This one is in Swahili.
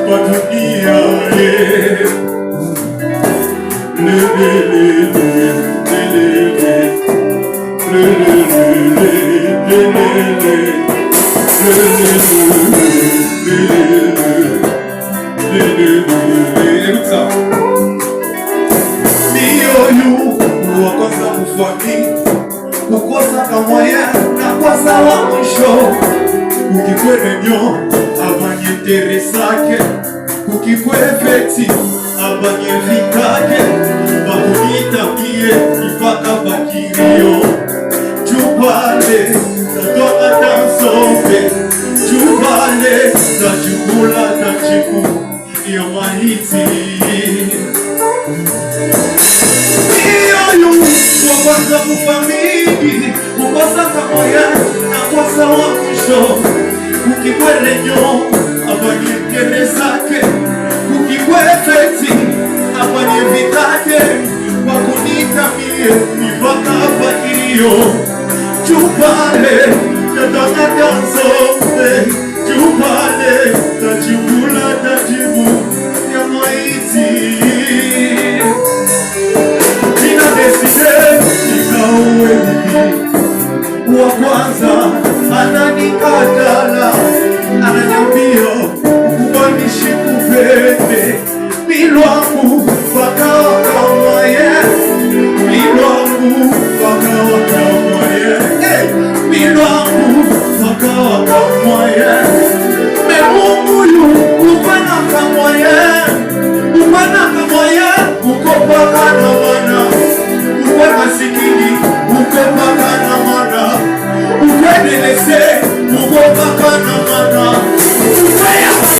kwa dunia wakosa kufaki kukosa kamoya na kosa wa mwisho ukikwerenyo abanye teresake ukikwefeti abanye vikake bakunitabie ifaka bakirio chupale tadoka tansope chupale tajukula tachiku ya mahiti wakosa kufamili kukosa kamoya na kosa wa mwisho ukikwerenyo abanye teresake ukikwefeti abanye vitake wakunitamie mipaka bakio chupale tatangatazope chupale